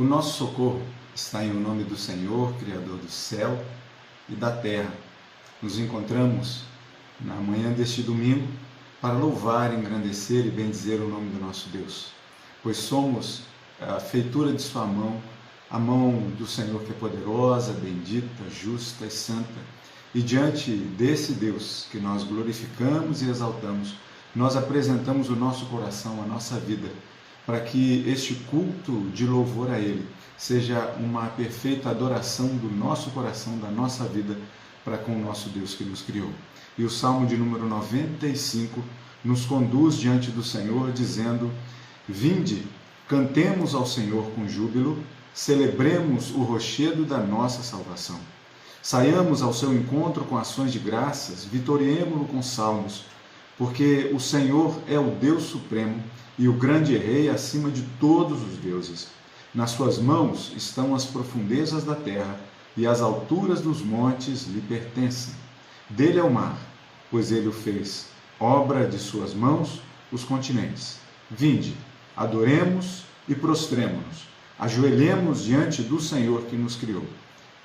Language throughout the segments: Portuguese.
O nosso socorro está em o nome do Senhor, Criador do céu e da terra. Nos encontramos na manhã deste domingo para louvar, engrandecer e bendizer o nome do nosso Deus, pois somos a feitura de sua mão, a mão do Senhor que é poderosa, bendita, justa e santa. E diante desse Deus que nós glorificamos e exaltamos, nós apresentamos o nosso coração, a nossa vida, para que este culto de louvor a Ele seja uma perfeita adoração do nosso coração, da nossa vida, para com o nosso Deus que nos criou. E o Salmo de número 95 nos conduz diante do Senhor, dizendo: Vinde, cantemos ao Senhor com júbilo, celebremos o rochedo da nossa salvação. Saiamos ao seu encontro com ações de graças, vitoriemo-lo com salmos, porque o Senhor é o Deus supremo e o grande rei acima de todos os deuses. Nas suas mãos estão as profundezas da terra, e as alturas dos montes lhe pertencem. Dele é o mar, pois ele o fez, obra de suas mãos, os continentes. Vinde, adoremos e prostremo-nos, ajoelhemos diante do Senhor que nos criou.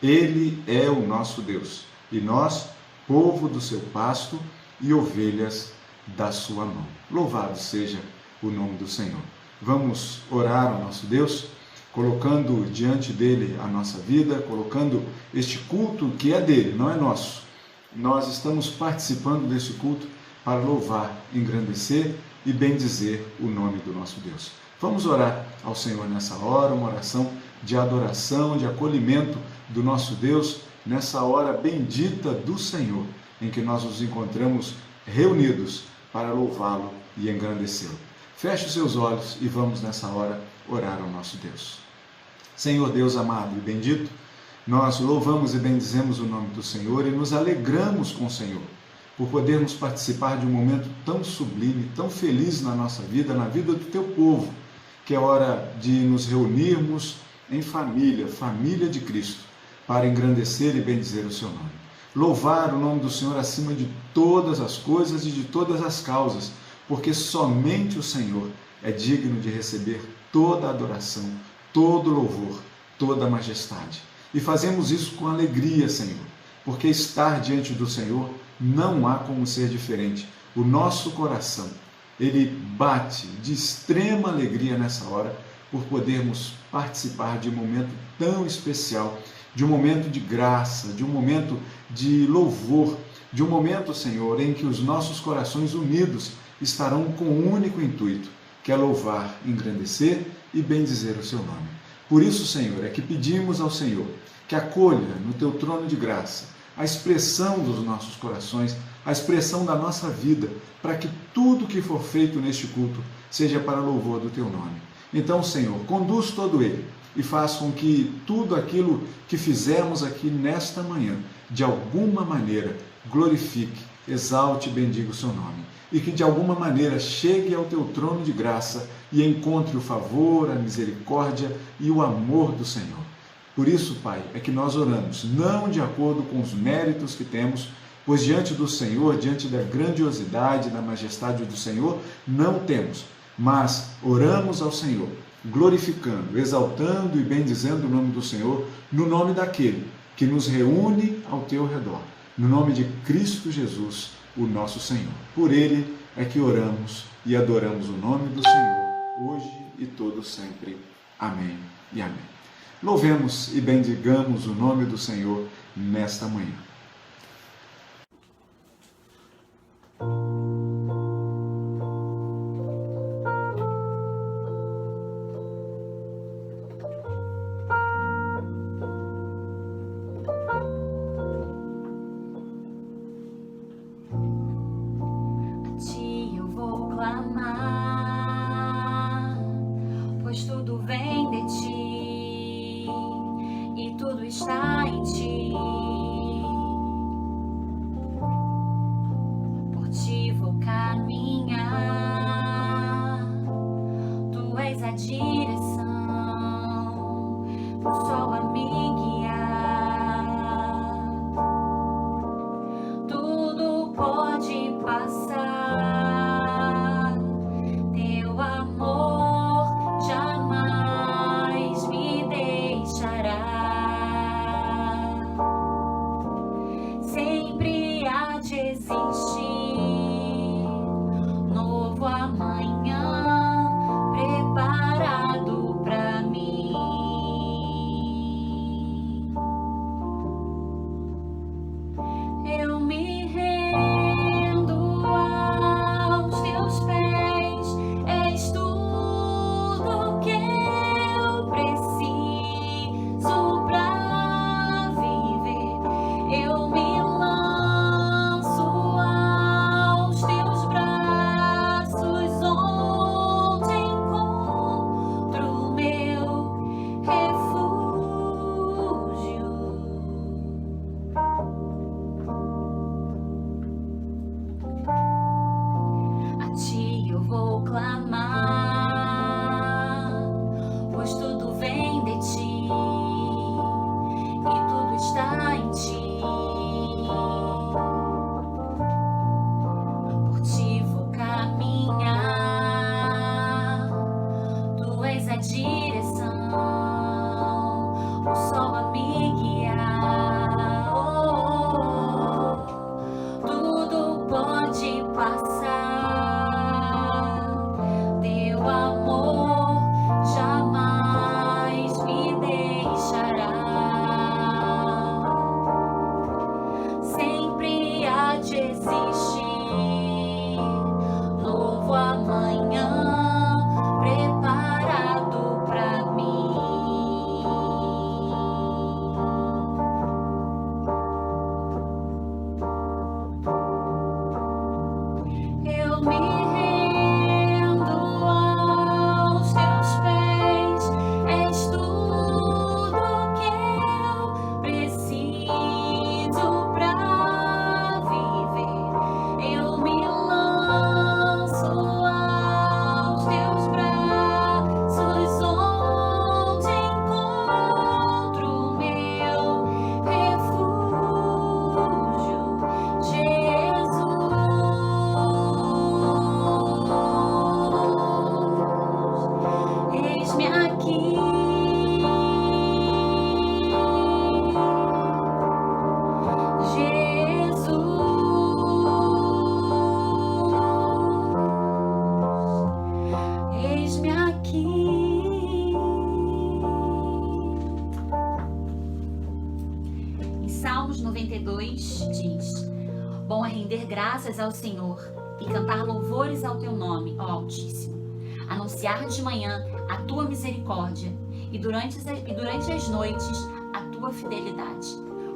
Ele é o nosso Deus, e nós, povo do seu pasto e ovelhas da sua mão. Louvado seja o nome do Senhor. Vamos orar ao nosso Deus, colocando diante dele a nossa vida, colocando este culto que é dele, não é nosso. Nós estamos participando desse culto para louvar, engrandecer e bendizer o nome do nosso Deus. Vamos orar ao Senhor nessa hora, uma oração de adoração, de acolhimento do nosso Deus, nessa hora bendita do Senhor, em que nós nos encontramos reunidos para louvá-lo e engrandecê-lo. Feche os seus olhos e vamos nessa hora orar ao nosso Deus. Senhor Deus amado e bendito, nós louvamos e bendizemos o nome do Senhor e nos alegramos com o Senhor por podermos participar de um momento tão sublime, tão feliz na nossa vida, na vida do teu povo, que é hora de nos reunirmos em família, família de Cristo, para engrandecer e bendizer o seu nome. Louvar o nome do Senhor acima de todas as coisas e de todas as causas, porque somente o Senhor é digno de receber toda a adoração, todo louvor, toda a majestade. E fazemos isso com alegria, Senhor, porque estar diante do Senhor não há como ser diferente. O nosso coração, ele bate de extrema alegria nessa hora por podermos participar de um momento tão especial, de um momento de graça, de um momento de louvor, de um momento, Senhor, em que os nossos corações unidos estarão com um único intuito, que é louvar, engrandecer e bendizer o seu nome. Por isso, Senhor, é que pedimos ao Senhor que acolha no teu trono de graça a expressão dos nossos corações, a expressão da nossa vida, para que tudo que for feito neste culto seja para louvor do teu nome. Então, Senhor, conduz todo ele e faz com que tudo aquilo que fizermos aqui nesta manhã, de alguma maneira, glorifique, exalte e bendiga o seu nome. E que de alguma maneira chegue ao teu trono de graça e encontre o favor, a misericórdia e o amor do Senhor. Por isso, Pai, é que nós oramos, não de acordo com os méritos que temos, pois diante do Senhor, diante da grandiosidade, da majestade do Senhor, não temos, mas oramos ao Senhor, glorificando, exaltando e bendizendo o nome do Senhor, no nome daquele que nos reúne ao teu redor, no nome de Cristo Jesus, o nosso Senhor. Por ele é que oramos e adoramos o nome do Senhor, hoje e todo sempre. Amém e amém. Louvemos e bendigamos o nome do Senhor nesta manhã. Está em ti, por ti vou caminhar, tu és a direção, o sol a me guiar, tudo pode passar, teu amor jamais me Salmos 92 diz: Bom é render graças ao Senhor e cantar louvores ao teu nome, ó Altíssimo. Anunciar de manhã a tua misericórdia e durante as noites a tua fidelidade.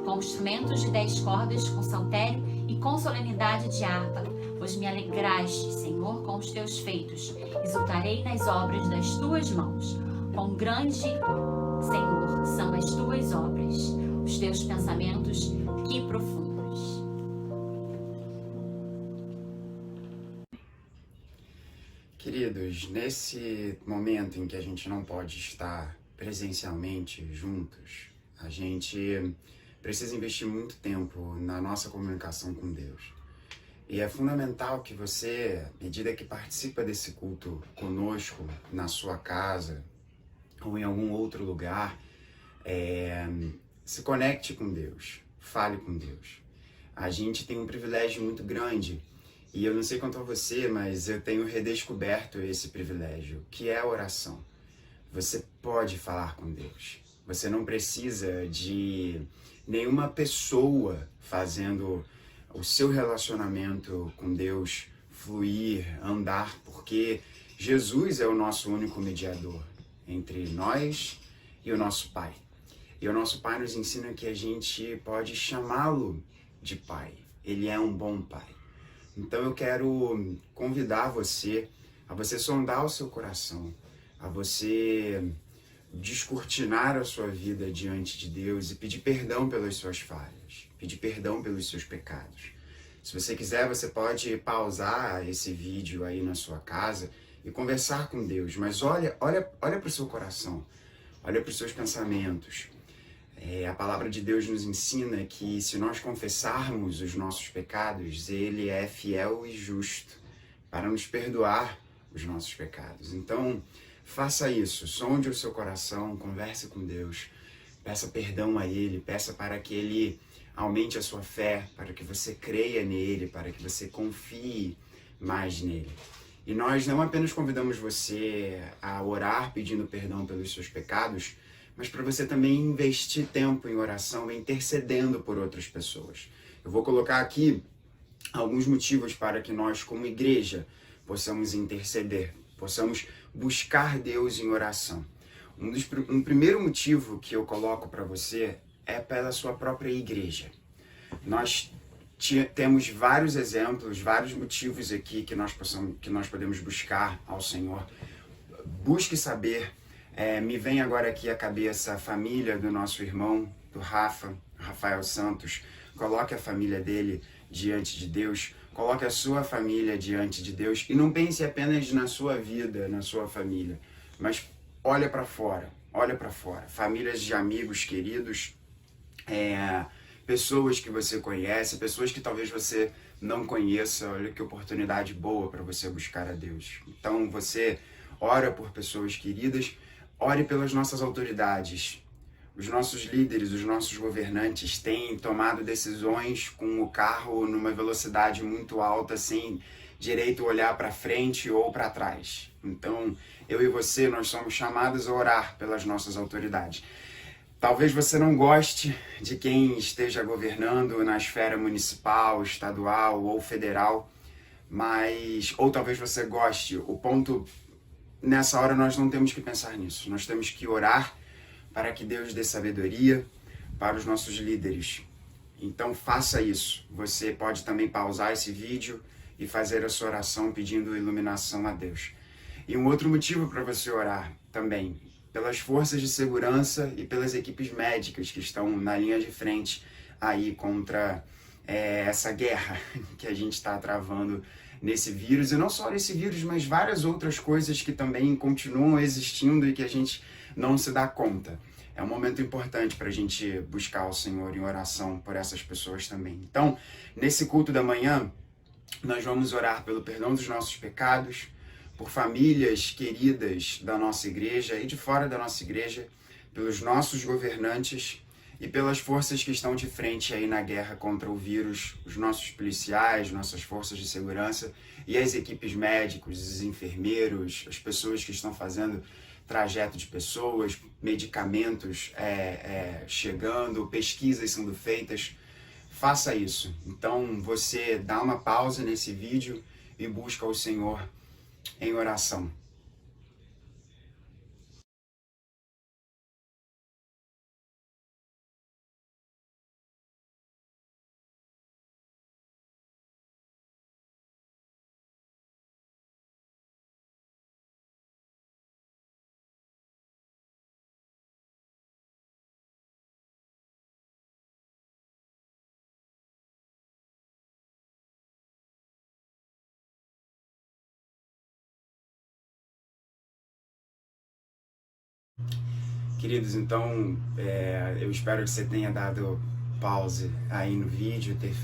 Com instrumentos de 10 cordas, com saltério e com solenidade de harpa, pois me alegraste, Senhor, com os teus feitos. Exultarei nas obras das tuas mãos. Quão grande, Senhor, são as tuas obras, os teus pensamentos, que profundos. Queridos, nesse momento em que a gente não pode estar presencialmente juntos, a gente precisa investir muito tempo na nossa comunicação com Deus. E é fundamental que você, à medida que participa desse culto conosco, na sua casa ou em algum outro lugar, se conecte com Deus, fale com Deus. A gente tem um privilégio muito grande, e eu não sei quanto a você, mas eu tenho redescoberto esse privilégio, que é a oração. Você pode falar com Deus. Você não precisa de nenhuma pessoa fazendo o seu relacionamento com Deus fluir, andar, porque Jesus é o nosso único mediador entre nós e o nosso Pai. E o nosso Pai nos ensina que a gente pode chamá-lo de Pai. Ele é um bom Pai. Então eu quero convidar você a você sondar o seu coração, a você descortinar a sua vida diante de Deus e pedir perdão pelas suas falhas, pedir perdão pelos seus pecados. Se você quiser, você pode pausar esse vídeo aí na sua casa e conversar com Deus, mas olha para o seu coração, olha para os seus pensamentos. A palavra de Deus nos ensina que se nós confessarmos os nossos pecados, Ele é fiel e justo para nos perdoar os nossos pecados. Então, faça isso, sonde o seu coração, converse com Deus, peça perdão a Ele, peça para que Ele aumente a sua fé, para que você creia nele, para que você confie mais nele. E nós não apenas convidamos você a orar pedindo perdão pelos seus pecados, mas para você também investir tempo em oração, intercedendo por outras pessoas. Eu vou colocar aqui alguns motivos para que nós, como igreja, possamos interceder, possamos buscar Deus em oração. Um primeiro motivo que eu coloco para você é pela sua própria igreja. Nós temos vários exemplos, vários motivos aqui que nós podemos buscar ao Senhor. Busque saber. Me vem agora aqui à cabeça a família do nosso irmão, do Rafael Santos. Coloque a família dele diante de Deus. Coloque a sua família diante de Deus. E não pense apenas na sua vida, na sua família, mas olha para fora. Olha para fora. Famílias de amigos queridos, pessoas que você conhece, pessoas que talvez você não conheça. Olha que oportunidade boa para você buscar a Deus. Então você ora por pessoas queridas, ore pelas nossas autoridades. Os nossos líderes, os nossos governantes têm tomado decisões com o carro numa velocidade muito alta, sem direito a olhar para frente ou para trás. Então, eu e você, nós somos chamados a orar pelas nossas autoridades. Talvez você não goste de quem esteja governando na esfera municipal, estadual ou federal, ou talvez você goste. O ponto, nessa hora, nós não temos que pensar nisso. Nós temos que orar para que Deus dê sabedoria para os nossos líderes. Então faça isso. Você pode também pausar esse vídeo e fazer a sua oração pedindo iluminação a Deus. E um outro motivo para você orar também, pelas forças de segurança e pelas equipes médicas que estão na linha de frente aí contra essa guerra que a gente está travando nesse vírus. E não só nesse vírus, mas várias outras coisas que também continuam existindo e que a gente não se dá conta. É um momento importante para a gente buscar o Senhor em oração por essas pessoas também. Então, nesse culto da manhã, nós vamos orar pelo perdão dos nossos pecados, por famílias queridas da nossa igreja e de fora da nossa igreja, pelos nossos governantes e pelas forças que estão de frente aí na guerra contra o vírus, os nossos policiais, nossas forças de segurança e as equipes médicas, os enfermeiros, as pessoas que estão fazendo trajeto de pessoas, medicamentos chegando, pesquisas sendo feitas faça isso. Então você dá uma pausa nesse vídeo e busca o Senhor em oração. Queridos, então eu espero que você tenha dado pause aí no vídeo, tenha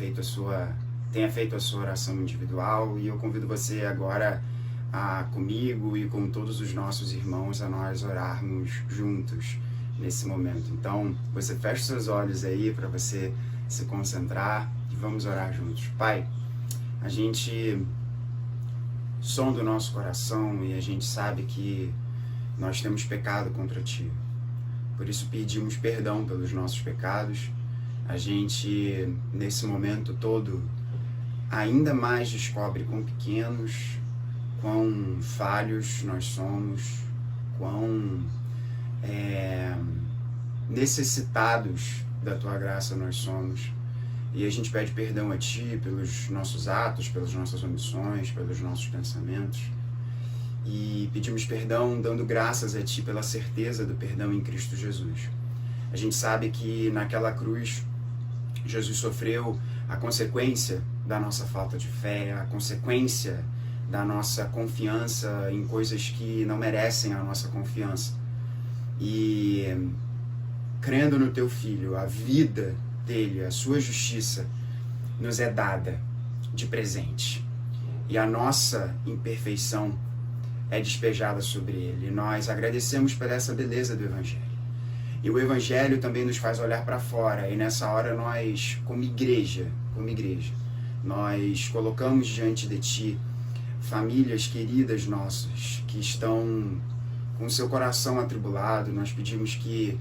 feito a sua oração individual, e eu convido você agora comigo e com todos os nossos irmãos a nós orarmos juntos nesse momento. Então você fecha os seus olhos aí para você se concentrar e vamos orar juntos. Pai, a gente sonda o nosso coração e a gente sabe que nós temos pecado contra Ti. Por isso pedimos perdão pelos nossos pecados. A gente, nesse momento todo, ainda mais descobre quão pequenos, quão falhos nós somos, quão necessitados da Tua graça nós somos. E a gente pede perdão a Ti pelos nossos atos, pelas nossas omissões, pelos nossos pensamentos. E pedimos perdão dando graças a Ti pela certeza do perdão em Cristo Jesus. A gente sabe que naquela cruz Jesus sofreu a consequência da nossa falta de fé, a consequência da nossa confiança em coisas que não merecem a nossa confiança. E crendo no Teu Filho, a vida dele, a Sua justiça nos é dada de presente. E a nossa imperfeição é despejada sobre ele. Nós agradecemos por essa beleza do Evangelho. E o Evangelho também nos faz olhar para fora. E nessa hora nós, como igreja, nós colocamos diante de Ti famílias queridas nossas que estão com seu coração atribulado. Nós pedimos que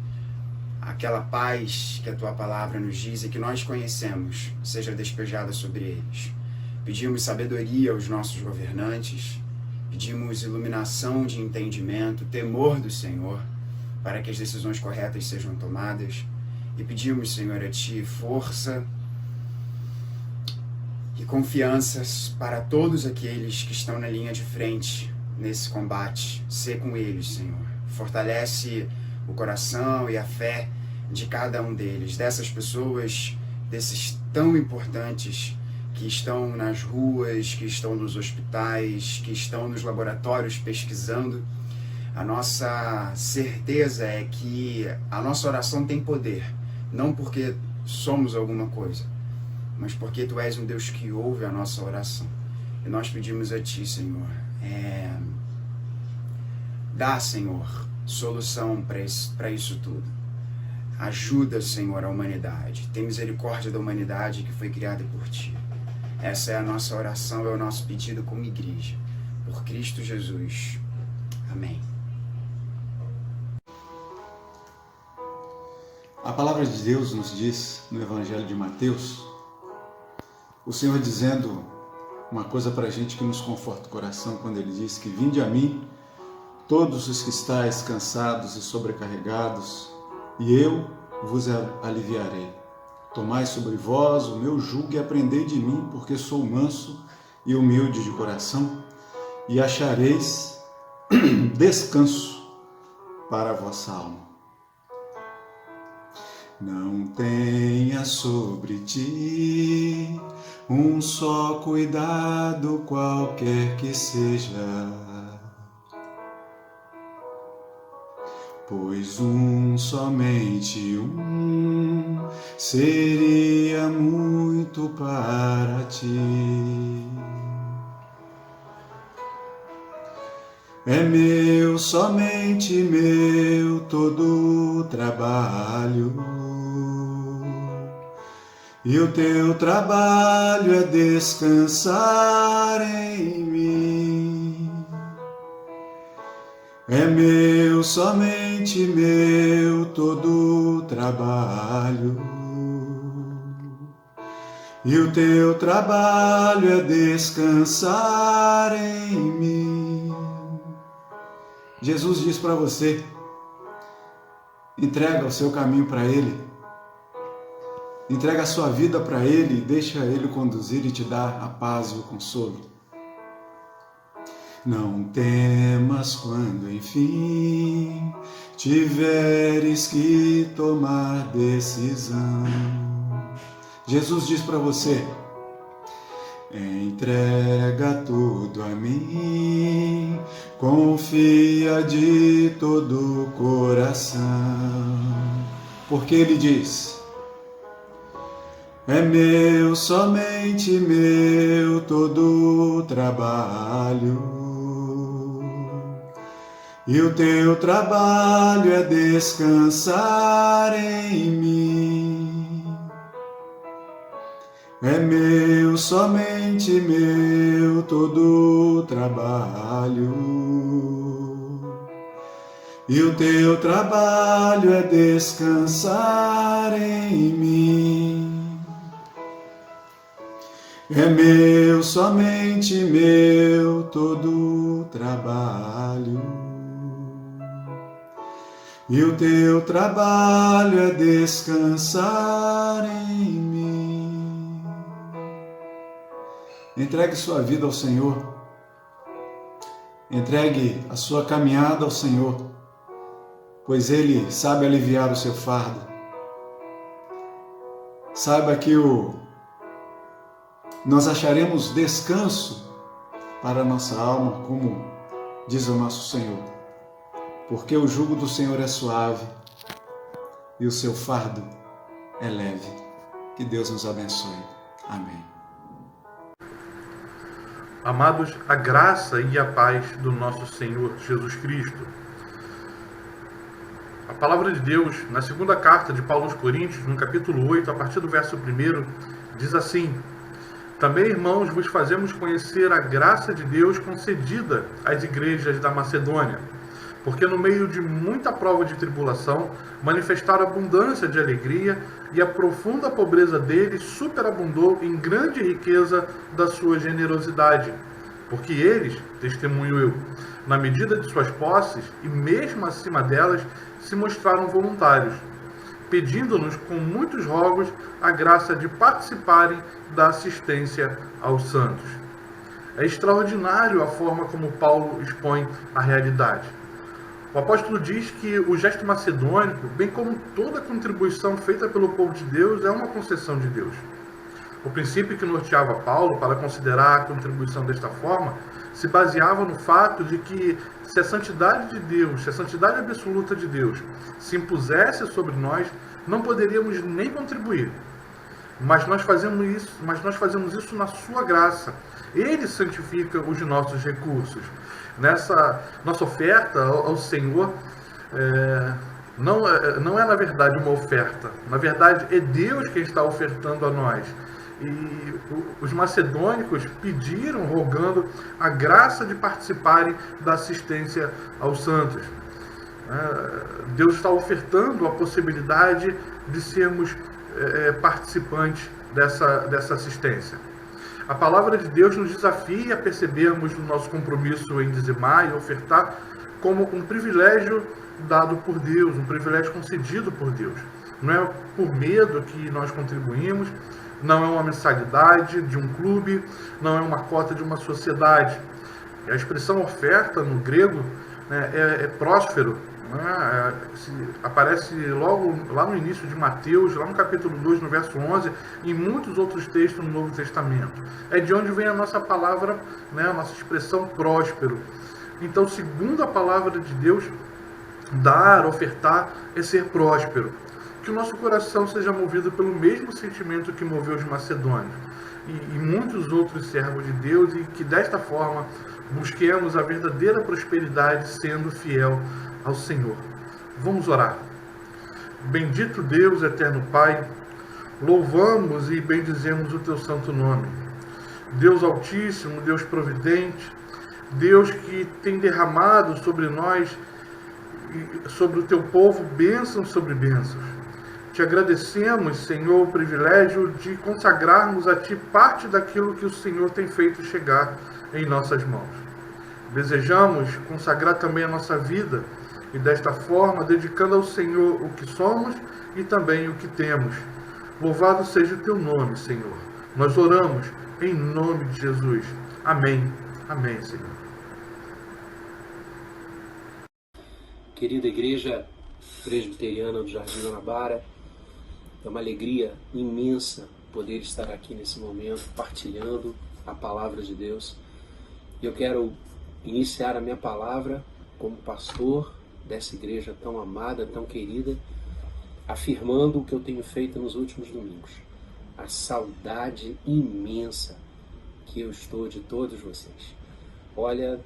aquela paz que a Tua palavra nos diz e que nós conhecemos seja despejada sobre eles. Pedimos sabedoria aos nossos governantes. Pedimos iluminação de entendimento, temor do Senhor, para que as decisões corretas sejam tomadas. E pedimos, Senhor, a Ti força e confianças para todos aqueles que estão na linha de frente nesse combate. Sê com eles, Senhor. Fortalece o coração e a fé de cada um deles, dessas pessoas, desses tão importantes que estão nas ruas, que estão nos hospitais, que estão nos laboratórios pesquisando. A nossa certeza é que a nossa oração tem poder, não porque somos alguma coisa, mas porque Tu és um Deus que ouve a nossa oração. E nós pedimos a Ti, Senhor, dá, Senhor, solução para isso tudo. Ajuda, Senhor, a humanidade. Tem misericórdia da humanidade que foi criada por Ti. Essa é a nossa oração, é o nosso pedido como igreja. Por Cristo Jesus. Amém. A palavra de Deus nos diz, no Evangelho de Mateus, o Senhor dizendo uma coisa para a gente que nos conforta o coração, quando Ele diz que vinde a mim, todos os que estáis cansados e sobrecarregados, e eu vos aliviarei. Tomai sobre vós o meu jugo e aprendei de mim, porque sou manso e humilde de coração, e achareis descanso para a vossa alma. Não tenha sobre ti um só cuidado, qualquer que seja, pois somente um seria muito para ti. É meu, somente meu, todo o trabalho, e o teu trabalho é descansar em mim. É meu, somente meu, todo o trabalho, e o teu trabalho é descansar em mim. Jesus diz para você, entrega o seu caminho para Ele, entrega a sua vida para Ele, deixa Ele conduzir e te dar a paz e o consolo. Não temas quando enfim tiveres que tomar decisão. Jesus diz para você, entrega tudo a mim, confia de todo o coração, porque Ele diz, é meu, somente meu, todo o trabalho, e o teu trabalho é descansar em mim. É meu, somente meu, todo o trabalho, e o teu trabalho é descansar em mim. É meu, somente meu, todo o trabalho, e o teu trabalho é descansar em mim. Entregue sua vida ao Senhor. Entregue a sua caminhada ao Senhor, pois Ele sabe aliviar o seu fardo. Saiba que nós acharemos descanso para a nossa alma, como diz o nosso Senhor. Porque o jugo do Senhor é suave e o seu fardo é leve. Que Deus nos abençoe. Amém. Amados, a graça e a paz do nosso Senhor Jesus Cristo. A palavra de Deus, na segunda carta de Paulo aos Coríntios, no capítulo 8, a partir do verso 1, diz assim: também, irmãos, vos fazemos conhecer a graça de Deus concedida às igrejas da Macedônia, porque no meio de muita prova de tribulação, manifestaram abundância de alegria, e a profunda pobreza deles superabundou em grande riqueza da sua generosidade. Porque eles, testemunho eu, na medida de suas posses, e mesmo acima delas, se mostraram voluntários, pedindo-nos com muitos rogos a graça de participarem da assistência aos santos. É extraordinário a forma como Paulo expõe a realidade. O apóstolo diz que o gesto macedônico, bem como toda contribuição feita pelo povo de Deus, é uma concessão de Deus. O princípio que norteava Paulo para considerar a contribuição desta forma se baseava no fato de que se a santidade de Deus, se a santidade absoluta de Deus se impusesse sobre nós, não poderíamos nem contribuir. Mas nós fazemos isso na sua graça. Ele santifica os nossos recursos. Nessa nossa oferta ao Senhor, não é na verdade uma oferta. Na verdade, é Deus quem está ofertando a nós. E os macedônicos pediram, rogando a graça de participarem da assistência aos santos. Deus está ofertando a possibilidade de sermos participantes dessa assistência. A palavra de Deus nos desafia a percebermos o nosso compromisso em dizimar e ofertar como um privilégio dado por Deus, um privilégio concedido por Deus. Não é por medo que nós contribuímos, não é uma mensalidade de um clube, não é uma cota de uma sociedade. A expressão oferta no grego é próspero, aparece logo lá no início de Mateus, lá no capítulo 2, no verso 11, e em muitos outros textos no Novo Testamento. É de onde vem a nossa palavra, a nossa expressão próspero. Então, segundo a palavra de Deus, dar, ofertar, é ser próspero. Que o nosso coração seja movido pelo mesmo sentimento que moveu os macedônios e muitos outros servos de Deus, e que desta forma busquemos a verdadeira prosperidade sendo fiel ao Senhor. Vamos orar. Bendito Deus, eterno Pai, louvamos e bendizemos o teu santo nome. Deus Altíssimo, Deus Providente, Deus que tem derramado sobre nós, sobre o teu povo, bênçãos sobre bênçãos. Te agradecemos, Senhor, o privilégio de consagrarmos a Ti parte daquilo que o Senhor tem feito chegar em nossas mãos. Desejamos consagrar também a nossa vida e, desta forma, dedicando ao Senhor o que somos e também o que temos. Louvado seja o Teu nome, Senhor. Nós oramos em nome de Jesus. Amém. Amém, Senhor. Querida Igreja Presbiteriana do Jardim Guanabara, é uma alegria imensa poder estar aqui nesse momento partilhando a palavra de Deus. Eu quero iniciar a minha palavra como pastor dessa igreja tão amada, tão querida, afirmando o que eu tenho feito nos últimos domingos. A saudade imensa que eu estou de todos vocês. Olha,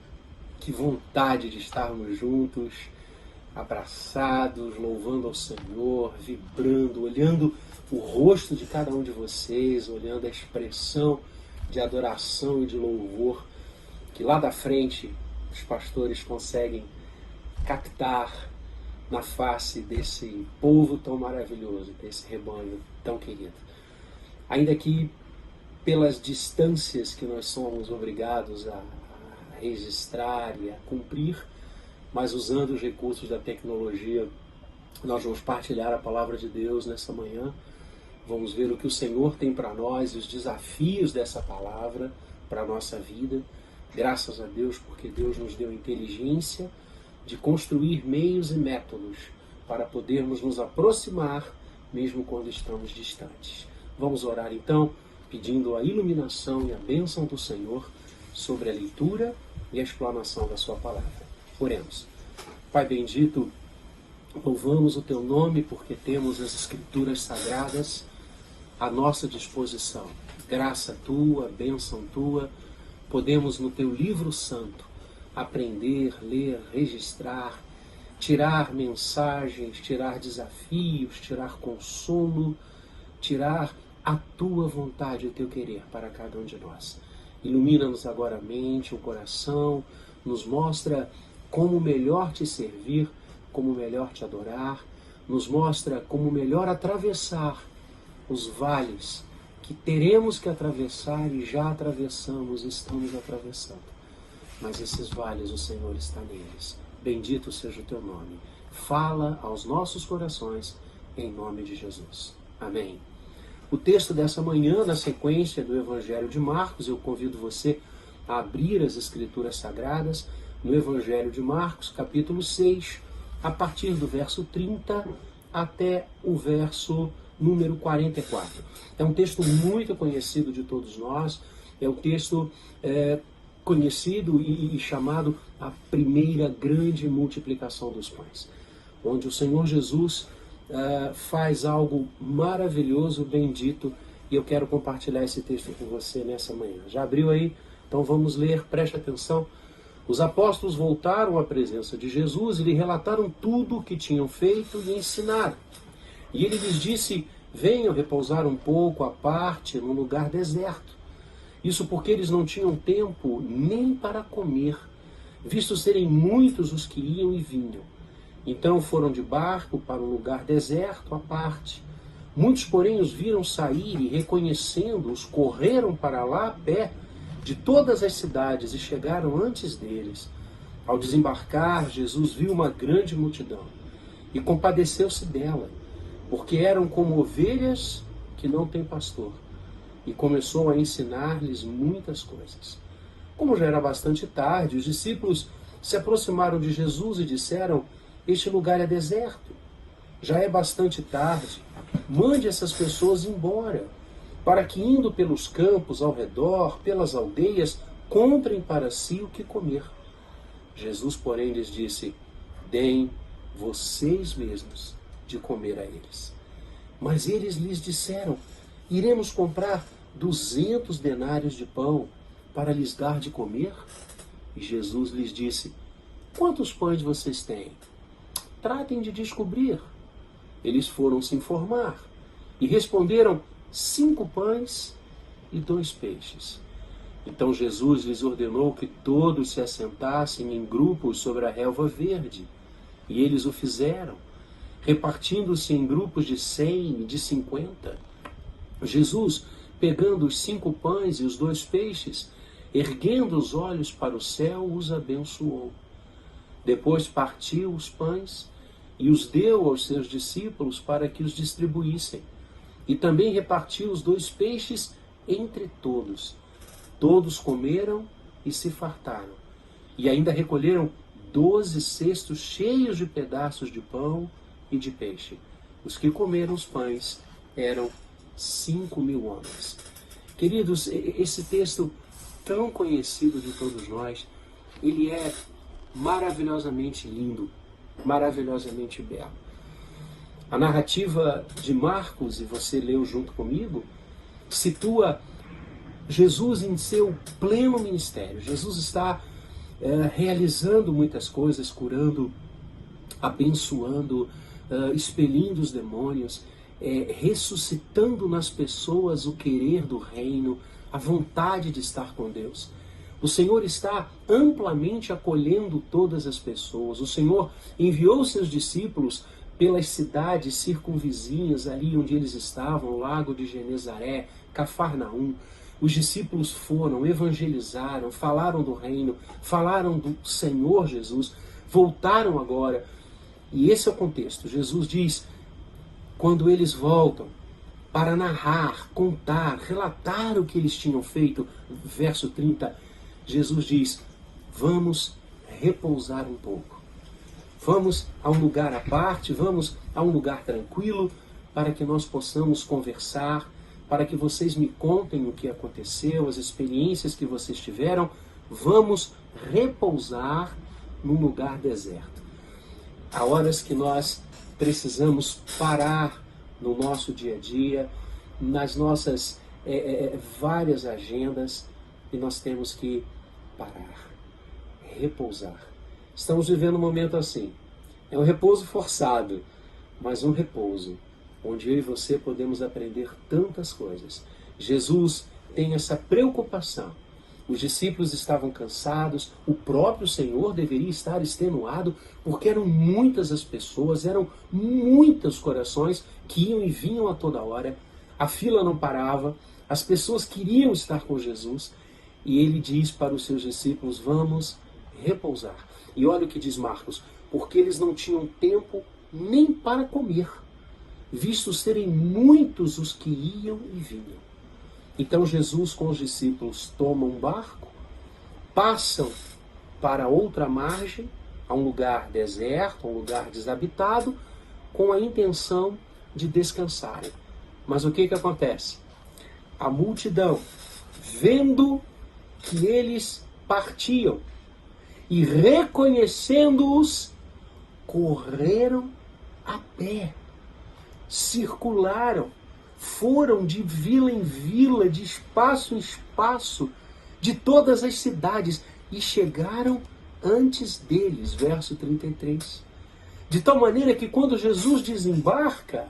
que vontade de estarmos juntos, abraçados, louvando ao Senhor, vibrando, olhando o rosto de cada um de vocês, olhando a expressão de adoração e de louvor que lá da frente os pastores conseguem captar na face desse povo tão maravilhoso, desse rebanho tão querido. Ainda que pelas distâncias que nós somos obrigados a registrar e a cumprir, mas usando os recursos da tecnologia, nós vamos partilhar a palavra de Deus nessa manhã. Vamos ver o que o Senhor tem para nós e os desafios dessa palavra para a nossa vida. Graças a Deus, porque Deus nos deu inteligência de construir meios e métodos para podermos nos aproximar mesmo quando estamos distantes. Vamos orar então, pedindo a iluminação e a bênção do Senhor sobre a leitura e a explanação da sua palavra. Oremos. Pai bendito, louvamos o Teu nome porque temos as Escrituras Sagradas à nossa disposição. Graça Tua, bênção Tua, podemos no Teu livro santo aprender, ler, registrar, tirar mensagens, tirar desafios, tirar consolo, tirar a Tua vontade, o Teu querer para cada um de nós. Ilumina-nos agora a mente, o coração, nos mostra como melhor Te servir, como melhor Te adorar, nos mostra como melhor atravessar os vales que teremos que atravessar e já atravessamos, estamos atravessando. Mas esses vales o Senhor está neles. Bendito seja o Teu nome. Fala aos nossos corações, em nome de Jesus. Amém. O texto dessa manhã, na sequência do Evangelho de Marcos, eu convido você a abrir as Escrituras Sagradas no Evangelho de Marcos, capítulo 6, a partir do verso 30 até o verso número 44. É um texto muito conhecido de todos nós, é um texto conhecido e chamado a primeira grande multiplicação dos pães, onde o Senhor Jesus faz algo maravilhoso, bendito, e eu quero compartilhar esse texto com você nessa manhã. Já abriu aí? Então vamos ler, preste atenção. Os apóstolos voltaram à presença de Jesus e lhe relataram tudo o que tinham feito e ensinaram. E ele lhes disse: venham repousar um pouco à parte num lugar deserto. Isso porque eles não tinham tempo nem para comer, visto serem muitos os que iam e vinham. Então foram de barco para um lugar deserto à parte. Muitos, porém, os viram sair e, reconhecendo-os, correram para lá a pé de todas as cidades e chegaram antes deles. Ao desembarcar, Jesus viu uma grande multidão e compadeceu-se dela, porque eram como ovelhas que não têm pastor, e começou a ensinar-lhes muitas coisas. Como já era bastante tarde, os discípulos se aproximaram de Jesus e disseram: este lugar é deserto, já é bastante tarde, mande essas pessoas embora, para que, indo pelos campos ao redor, pelas aldeias, comprem para si o que comer. Jesus, porém, lhes disse: deem vocês mesmos de comer a eles. Mas eles lhes disseram: iremos comprar 200 denários de pão para lhes dar de comer? E Jesus lhes disse: quantos pães vocês têm? Tratem de descobrir. Eles foram se informar e responderam: 5 pães e 2 peixes. Então Jesus lhes ordenou que todos se assentassem em grupos sobre a relva verde. E eles o fizeram. repartindo-se em grupos de 100 e de 50. Jesus, pegando os 5 pães e os 2 peixes, erguendo os olhos para o céu, os abençoou. Depois partiu os pães e os deu aos seus discípulos para que os distribuíssem. E também repartiu os 2 peixes entre todos. Todos comeram e se fartaram. E ainda recolheram 12 cestos cheios de pedaços de pão e de peixe. Os que comeram os pães eram 5.000 homens. Queridos, esse texto tão conhecido de todos nós, ele é maravilhosamente lindo, maravilhosamente belo. A narrativa de Marcos, e você leu junto comigo, situa Jesus em seu pleno ministério. Jesus está realizando muitas coisas, curando, abençoando, expelindo os demônios, ressuscitando nas pessoas o querer do reino, a vontade de estar com Deus. O Senhor está amplamente acolhendo todas as pessoas. O Senhor enviou seus discípulos pelas cidades circunvizinhas, ali onde eles estavam, o lago de Genezaré, Cafarnaum. Os discípulos foram, evangelizaram, falaram do reino, falaram do Senhor Jesus, voltaram agora. E esse é o contexto. Jesus diz, quando eles voltam para narrar, contar, relatar o que eles tinham feito, verso 30, Jesus diz, vamos repousar um pouco. Vamos a um lugar à parte, vamos a um lugar tranquilo, para que nós possamos conversar, para que vocês me contem o que aconteceu, as experiências que vocês tiveram. Vamos repousar num lugar deserto. Há horas que nós precisamos parar no nosso dia a dia, nas nossas várias agendas, e nós temos que parar, repousar. Estamos vivendo um momento assim. É um repouso forçado, mas um repouso onde eu e você podemos aprender tantas coisas. Jesus tem essa preocupação. Os discípulos estavam cansados, o próprio Senhor deveria estar extenuado, porque eram muitas as pessoas, eram muitos corações que iam e vinham a toda hora, a fila não parava, as pessoas queriam estar com Jesus, e ele diz para os seus discípulos, vamos repousar. E olha o que diz Marcos, porque eles não tinham tempo nem para comer, visto serem muitos os que iam e vinham. Então Jesus com os discípulos toma um barco, passam para outra margem, a um lugar deserto, a um lugar desabitado, com a intenção de descansarem. Mas o que acontece? A multidão, vendo que eles partiam e reconhecendo-os, correram a pé, circularam, foram de vila em vila, de espaço em espaço, de todas as cidades, e chegaram antes deles, verso 33. De tal maneira que quando Jesus desembarca,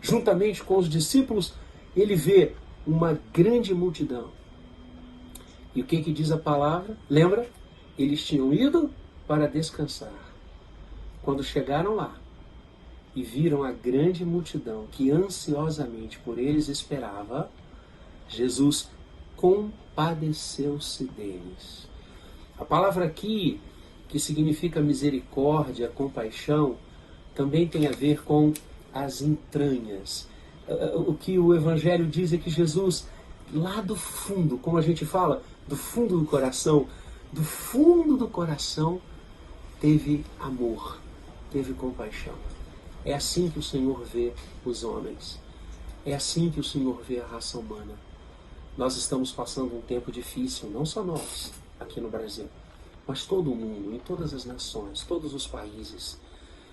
juntamente com os discípulos, ele vê uma grande multidão. E o que diz a palavra? Lembra? Eles tinham ido para descansar. Quando chegaram lá e viram a grande multidão que ansiosamente por eles esperava, Jesus compadeceu-se deles. A palavra aqui, que significa misericórdia, compaixão, também tem a ver com as entranhas. O que o Evangelho diz é que Jesus, lá do fundo, como a gente fala, do fundo do coração, teve amor, teve compaixão. É assim que o Senhor vê os homens. É assim que o Senhor vê a raça humana. Nós estamos passando um tempo difícil, não só nós, aqui no Brasil, mas todo o mundo, em todas as nações, todos os países.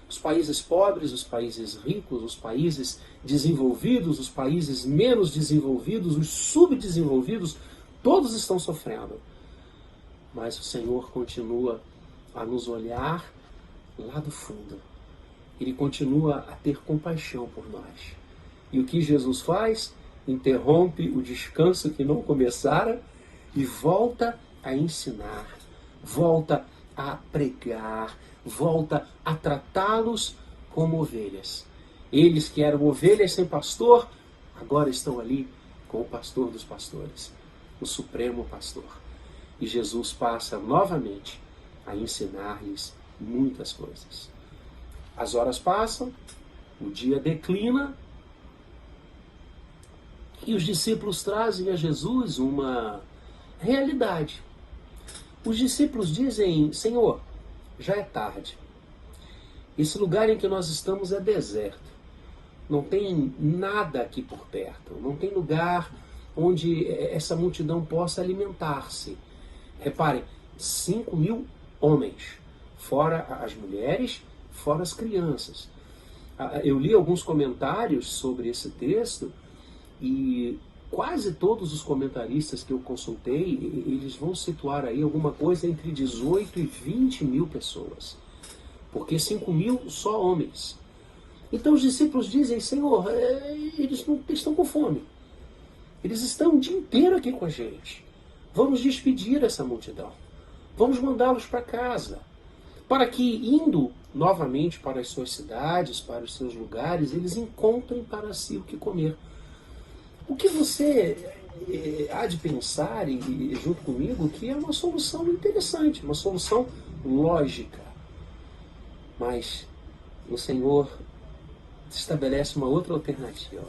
Os países pobres, os países ricos, os países desenvolvidos, os países menos desenvolvidos, os subdesenvolvidos, todos estão sofrendo. Mas o Senhor continua a nos olhar lá do fundo. Ele continua a ter compaixão por nós. E o que Jesus faz? Interrompe o descanso que não começara e volta a ensinar, volta a pregar, volta a tratá-los como ovelhas. Eles que eram ovelhas sem pastor, agora estão ali com o pastor dos pastores, o supremo pastor. E Jesus passa novamente a ensinar-lhes muitas coisas. As horas passam, o dia declina, e os discípulos trazem a Jesus uma realidade. Os discípulos dizem: Senhor, já é tarde. Esse lugar em que nós estamos é deserto. Não tem nada aqui por perto. Não tem lugar onde essa multidão possa alimentar-se. Reparem, 5.000 homens, fora as mulheres, fora as crianças. Eu li alguns comentários sobre esse texto e quase todos os comentaristas que eu consultei, eles vão situar aí alguma coisa entre 18 e 20 mil pessoas. Porque 5.000 só homens. Então os discípulos dizem: Senhor, eles não estão com fome. Eles estão o dia inteiro aqui com a gente. Vamos despedir essa multidão. Vamos mandá-los para casa. Para que, indo novamente para as suas cidades, para os seus lugares, eles encontrem para si o que comer. O que você há de pensar, e junto comigo, que é uma solução interessante, uma solução lógica. Mas o Senhor estabelece uma outra alternativa.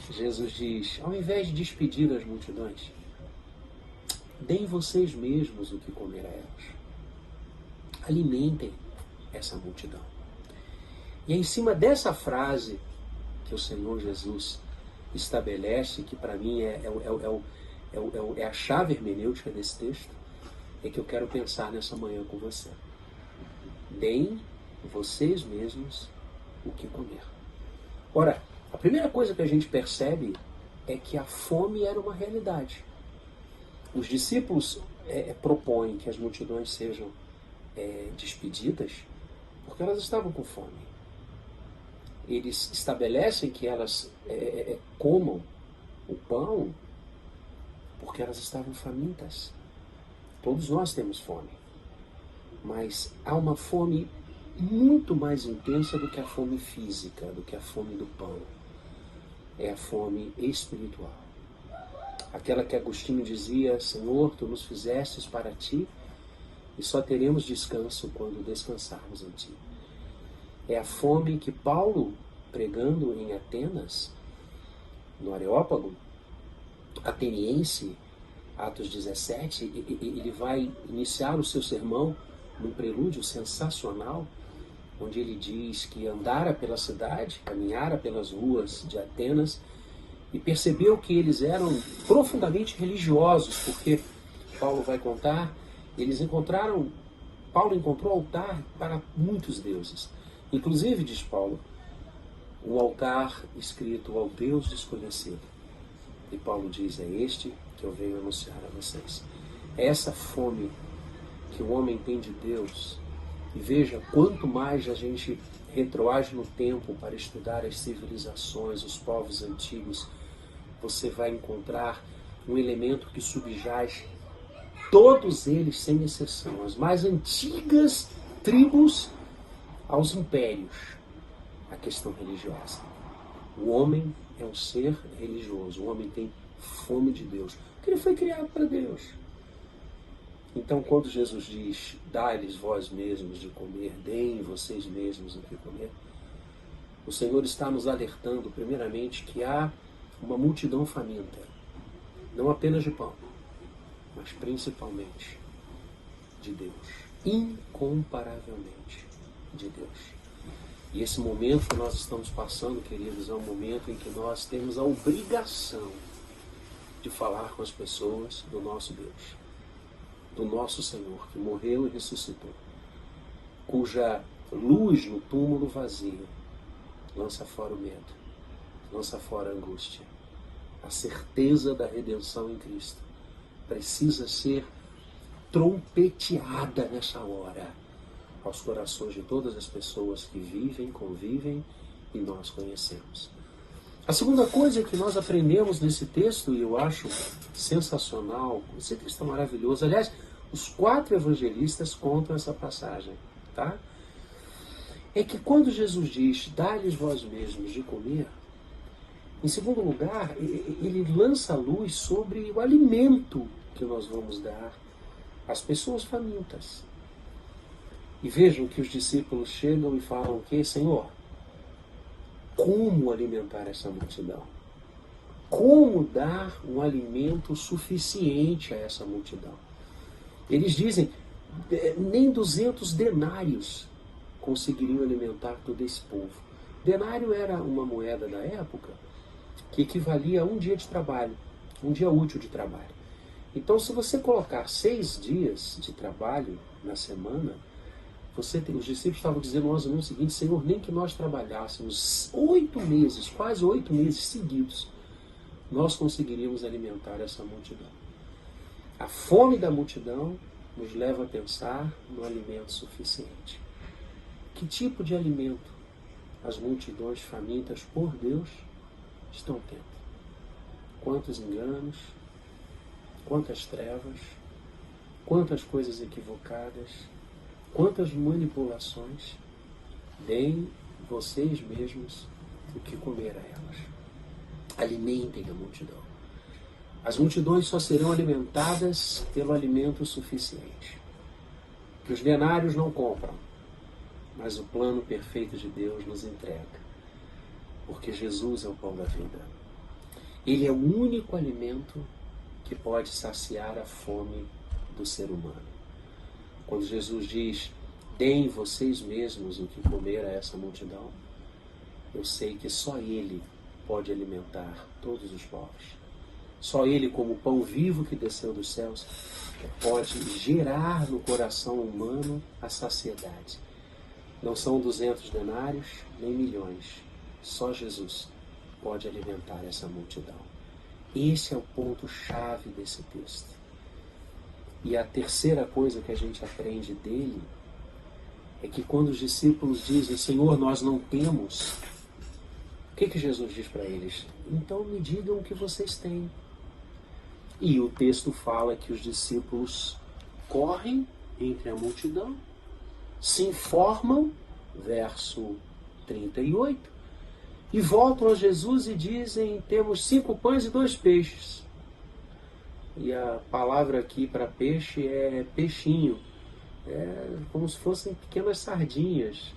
Jesus diz: ao invés de despedir as multidões, deem vocês mesmos o que comer a elas. Alimentem essa multidão. E é em cima dessa frase que o Senhor Jesus estabelece, que para mim é a chave hermenêutica desse texto, é que eu quero pensar nessa manhã com você. Deem vocês mesmos o que comer. Ora, a primeira coisa que a gente percebe é que a fome era uma realidade. Os discípulos propõem que as multidões sejam despedidas porque elas estavam com fome. Eles estabelecem que elas comam o pão porque elas estavam famintas. Todos nós temos fome. Mas há uma fome muito mais intensa do que a fome física, do que a fome do pão. É a fome espiritual. Aquela que Agostinho dizia: Senhor, Tu nos fizestes para Ti e só teremos descanso quando descansarmos em Ti. É a fome que Paulo, pregando em Atenas, no Areópago ateniense, Atos 17, ele vai iniciar o seu sermão num prelúdio sensacional, onde ele diz que andara pela cidade, caminhara pelas ruas de Atenas e percebeu que eles eram profundamente religiosos, porque Paulo vai contar, Paulo encontrou altar para muitos deuses. Inclusive, diz Paulo, um altar escrito ao Deus desconhecido. E Paulo diz: é este que eu venho anunciar a vocês. É essa fome que o homem tem de Deus. E veja, quanto mais a gente retroage no tempo para estudar as civilizações, os povos antigos, você vai encontrar um elemento que subjaz todos eles, sem exceção, as mais antigas tribos aos impérios, a questão religiosa. O homem é um ser religioso, o homem tem fome de Deus, porque ele foi criado para Deus. Então, quando Jesus diz: dai-lhes vós mesmos de comer, deem vocês mesmos o que comer, o Senhor está nos alertando, primeiramente, que há uma multidão faminta, não apenas de pão, mas principalmente de Deus, incomparavelmente de Deus. E esse momento que nós estamos passando, queridos, é um momento em que nós temos a obrigação de falar com as pessoas do nosso Deus, do nosso Senhor, que morreu e ressuscitou, cuja luz no túmulo vazio lança fora o medo, lança fora a angústia. A certeza da redenção em Cristo precisa ser trompeteada nessa hora aos corações de todas as pessoas que vivem, convivem e nós conhecemos. A segunda coisa que nós aprendemos nesse texto, e eu acho sensacional, esse texto é maravilhoso. Aliás, os 4 evangelistas contam essa passagem, tá? é que quando Jesus diz, dá-lhes vós mesmos de comer, em segundo lugar, ele lança a luz sobre o alimento que nós vamos dar às pessoas famintas. E vejam que os discípulos chegam e falam que, Senhor, como alimentar essa multidão? Como dar um alimento suficiente a essa multidão? Eles dizem, nem 200 denários conseguiriam alimentar todo esse povo. Denário era uma moeda da época que equivalia a um dia de trabalho, um dia útil de trabalho. Então, se você colocar 6 dias de trabalho na semana, os discípulos estavam dizendo no ano seguinte, Senhor, nem que nós trabalhássemos 8 meses, quase 8 meses seguidos, nós conseguiríamos alimentar essa multidão. A fome da multidão nos leva a pensar no alimento suficiente. Que tipo de alimento as multidões famintas por Deus estão tendo? Quantos enganos, quantas trevas, quantas coisas equivocadas, quantas manipulações. Deem vocês mesmos o que comer a elas. Alimentem a multidão. As multidões só serão alimentadas pelo alimento suficiente, que os denários não compram, mas o plano perfeito de Deus nos entrega, porque Jesus é o pão da vida. Ele é o único alimento que pode saciar a fome do ser humano. Quando Jesus diz, deem vocês mesmos o que comer a essa multidão, eu sei que só Ele pode alimentar todos os povos. Só Ele, como pão vivo que desceu dos céus, pode gerar no coração humano a saciedade. Não são 200 denários, nem milhões. Só Jesus pode alimentar essa multidão. Esse é o ponto-chave desse texto. E a terceira coisa que a gente aprende dele é que quando os discípulos dizem, Senhor, nós não temos, o que Jesus diz para eles? Então me digam o que vocês têm. E o texto fala que os discípulos correm entre a multidão, se informam, verso 38, e voltam a Jesus e dizem, temos 5 pães e 2 peixes. E a palavra aqui para peixe é peixinho. É como se fossem pequenas sardinhas.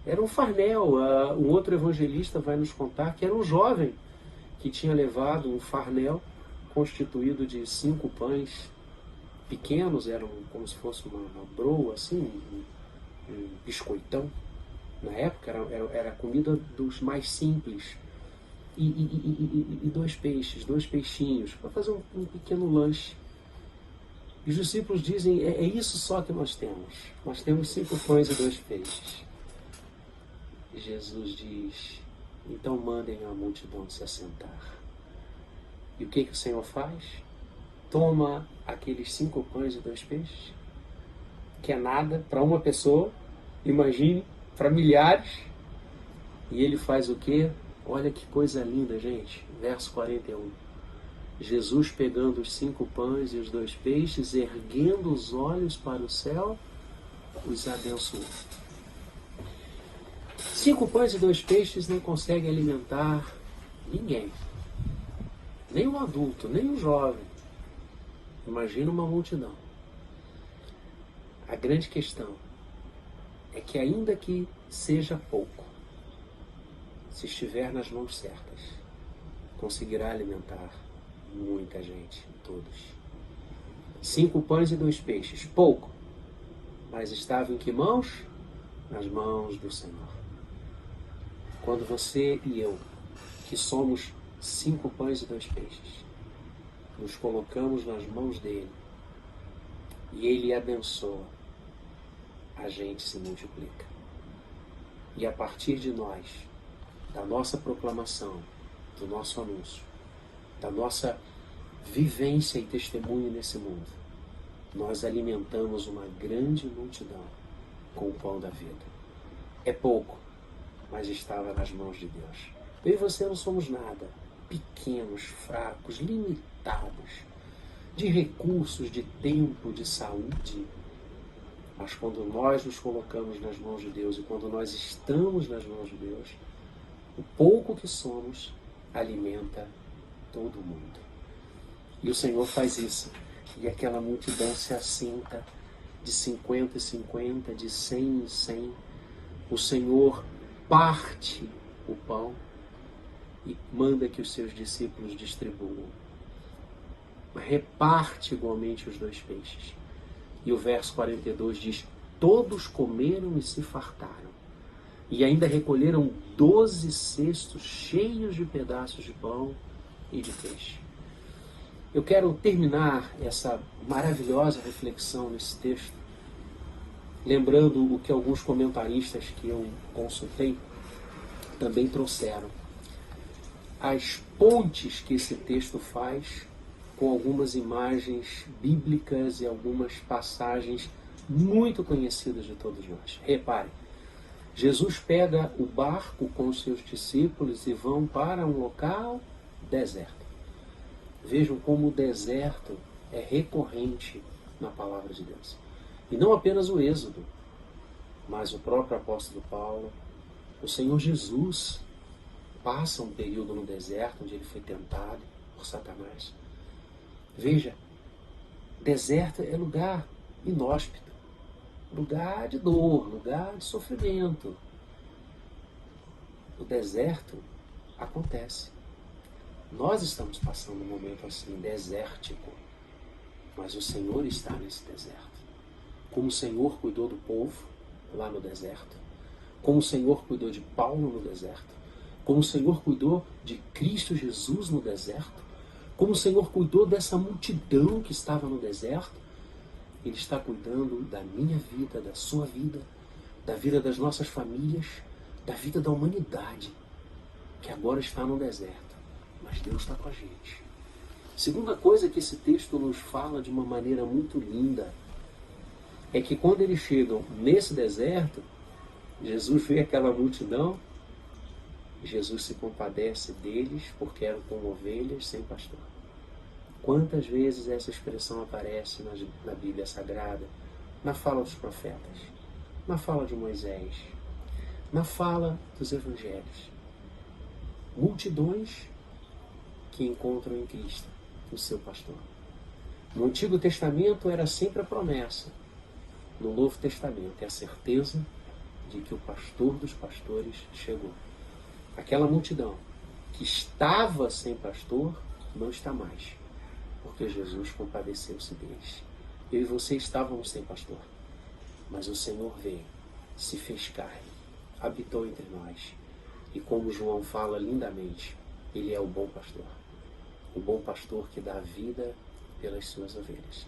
Era um farnel. Um outro evangelista vai nos contar que era um jovem que tinha levado um farnel constituído de 5 pães pequenos, eram como se fosse uma broa, assim, um biscoitão. Na época era a comida dos mais simples. E 2 peixes, 2 peixinhos, para fazer um pequeno lanche. E os discípulos dizem, é isso só que nós temos. Nós temos 5 pães e 2 peixes. E Jesus diz, então mandem a multidão se assentar. E o que o Senhor faz? Toma aqueles 5 pães e 2 peixes, que é nada para uma pessoa, imagine, para milhares. E ele faz o quê? Olha que coisa linda, gente. Verso 41. Jesus pegando os 5 pães e os 2 peixes, erguendo os olhos para o céu, os abençoou. 5 pães e 2 peixes não conseguem alimentar ninguém. Nem um adulto, nem um jovem. Imagina uma multidão. A grande questão é que ainda que seja pouco, se estiver nas mãos certas, conseguirá alimentar muita gente, todos. 5 pães e 2 peixes, pouco, mas estava em que mãos? Nas mãos do Senhor. Quando você e eu, que somos 5 pães e 2 peixes, nos colocamos nas mãos dele e ele abençoa, a gente se multiplica. E a partir de nós, da nossa proclamação, do nosso anúncio, da nossa vivência e testemunho nesse mundo, nós alimentamos uma grande multidão com o pão da vida. É pouco, mas estava nas mãos de Deus. Eu e você não somos nada, pequenos, fracos, limitados, de recursos, de tempo, de saúde. Mas quando nós nos colocamos nas mãos de Deus e quando nós estamos nas mãos de Deus, o pouco que somos alimenta todo mundo. E o Senhor faz isso. E aquela multidão se assenta de 50 em 50, de 100 em 100. O Senhor parte o pão e manda que os seus discípulos distribuam. Reparte igualmente os 2 peixes. E o verso 42 diz: todos comeram e se fartaram. E ainda recolheram 12 cestos cheios de pedaços de pão e de peixe. Eu quero terminar essa maravilhosa reflexão nesse texto, lembrando o que alguns comentaristas que eu consultei também trouxeram. As pontes que esse texto faz com algumas imagens bíblicas e algumas passagens muito conhecidas de todos nós. Repare, Jesus pega o barco com os seus discípulos e vão para um local deserto. Vejam como o deserto é recorrente na palavra de Deus. E não apenas o Êxodo, mas o próprio apóstolo Paulo, o Senhor Jesus passa um período no deserto onde ele foi tentado por Satanás. Veja, deserto é lugar inóspito, lugar de dor, lugar de sofrimento. O deserto acontece. Nós estamos passando um momento assim, desértico, mas o Senhor está nesse deserto. Como o Senhor cuidou do povo lá no deserto, como o Senhor cuidou de Paulo no deserto, como o Senhor cuidou de Cristo Jesus no deserto, como o Senhor cuidou dessa multidão que estava no deserto, Ele está cuidando da minha vida, da sua vida, da vida das nossas famílias, da vida da humanidade, que agora está no deserto. Mas Deus está com a gente. Segunda coisa que esse texto nos fala de uma maneira muito linda é que quando eles chegam nesse deserto, Jesus vê aquela multidão, Jesus se compadece deles porque eram como ovelhas sem pastor. Quantas vezes essa expressão aparece na Bíblia Sagrada? Na fala dos profetas, na fala de Moisés, na fala dos evangelhos. Multidões que encontram em Cristo o seu pastor. No Antigo Testamento era sempre a promessa. No Novo Testamento é a certeza de que o pastor dos pastores chegou. Aquela multidão que estava sem pastor não está mais, porque Jesus compadeceu-se deles. Eu e você estávamos sem pastor, mas o Senhor veio, se fez carne, habitou entre nós. E como João fala lindamente, Ele é o bom pastor que dá a vida pelas suas ovelhas.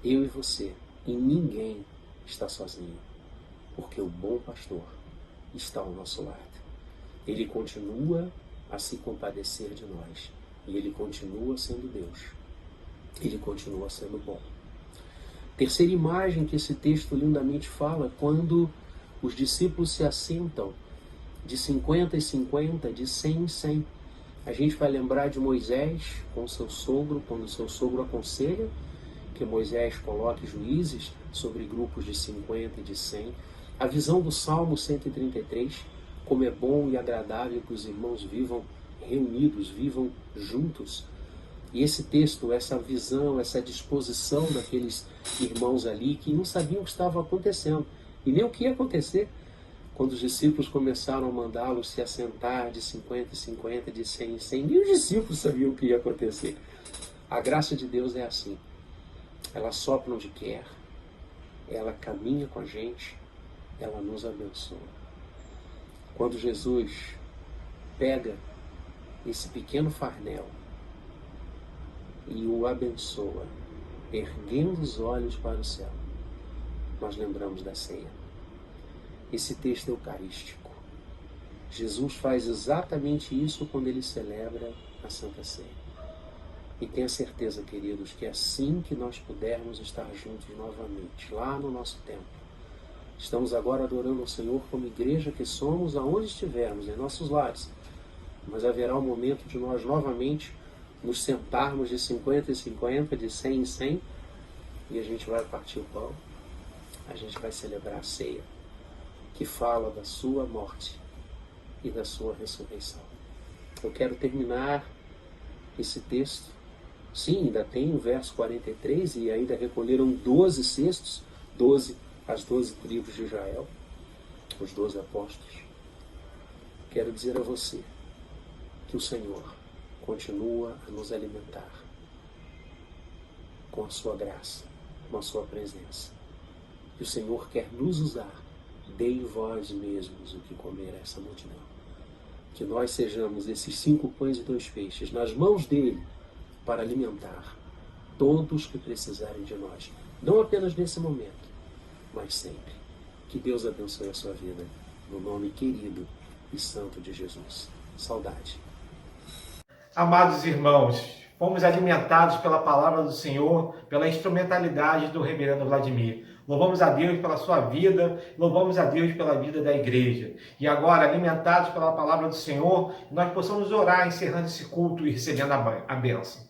Eu e você, e ninguém está sozinho, porque o bom pastor está ao nosso lado. Ele continua a se compadecer de nós, e Ele continua sendo Deus. Ele continua sendo bom. Terceira imagem que esse texto lindamente fala, quando os discípulos se assentam de 50 em 50, de 100 em 100. A gente vai lembrar de Moisés com seu sogro, quando seu sogro aconselha que Moisés coloque juízes sobre grupos de 50 e de 100. A visão do Salmo 133, como é bom e agradável que os irmãos vivam reunidos, vivam juntos. E esse texto, essa visão, essa disposição daqueles irmãos ali que não sabiam o que estava acontecendo e nem o que ia acontecer quando os discípulos começaram a mandá-los se assentar de 50 em 50, de 100 em 100. Nem os discípulos sabiam o que ia acontecer. A graça de Deus é assim. Ela sopra onde quer, ela caminha com a gente, ela nos abençoa. Quando Jesus pega esse pequeno farnel e o abençoa, erguendo os olhos para o céu, nós lembramos da ceia. Esse texto eucarístico. Jesus faz exatamente isso quando ele celebra a Santa Ceia. E tenha certeza, queridos, que assim que nós pudermos estar juntos novamente, lá no nosso templo, estamos agora adorando ao Senhor como igreja que somos, aonde estivermos, em nossos lares. Mas haverá um momento de nós novamente nos sentarmos de 50 em 50, de 100 em 100, e a gente vai partir o pão a gente vai celebrar a ceia, que fala da sua morte e da sua ressurreição. Eu quero terminar esse texto. Sim, ainda tem o verso 43 e ainda recolheram 12 cestos, as 12 tribos de Israel, os 12 apóstolos. Quero dizer a você que o Senhor continua a nos alimentar com a sua graça, com a sua presença. E o Senhor quer nos usar. Dei vós mesmos o que comer a essa multidão. Que nós sejamos esses 5 pães e 2 peixes nas mãos dele para alimentar todos que precisarem de nós. Não apenas nesse momento, mas sempre. Que Deus abençoe a sua vida. No nome querido e santo de Jesus. Saudade. Amados irmãos, fomos alimentados pela palavra do Senhor, pela instrumentalidade do reverendo Vladimir. Louvamos a Deus pela sua vida, louvamos a Deus pela vida da igreja. E agora, alimentados pela palavra do Senhor, nós possamos orar encerrando esse culto e recebendo a bênção.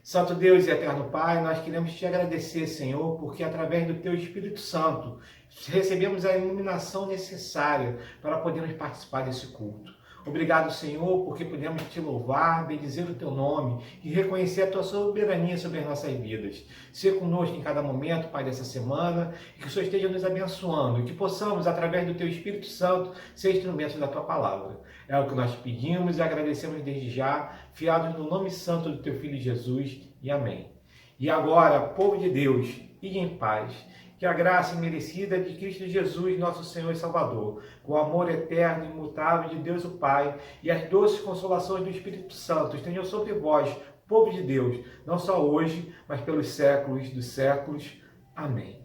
Santo Deus e eterno Pai, nós queremos te agradecer, Senhor, porque através do teu Espírito Santo recebemos a iluminação necessária para podermos participar desse culto. Obrigado, Senhor, porque podemos te louvar, bendizer o teu nome e reconhecer a tua soberania sobre as nossas vidas. Seja conosco em cada momento, Pai, dessa semana, e que o Senhor esteja nos abençoando e que possamos, através do teu Espírito Santo, ser instrumentos da tua palavra. É o que nós pedimos e agradecemos desde já, fiados no nome santo do teu Filho Jesus, e amém. E agora, povo de Deus, ide em paz. Que a graça imerecida de Cristo Jesus, nosso Senhor e Salvador, com o amor eterno e imutável de Deus o Pai e as doces consolações do Espírito Santo estejam sobre vós, povo de Deus, não só hoje, mas pelos séculos dos séculos. Amém.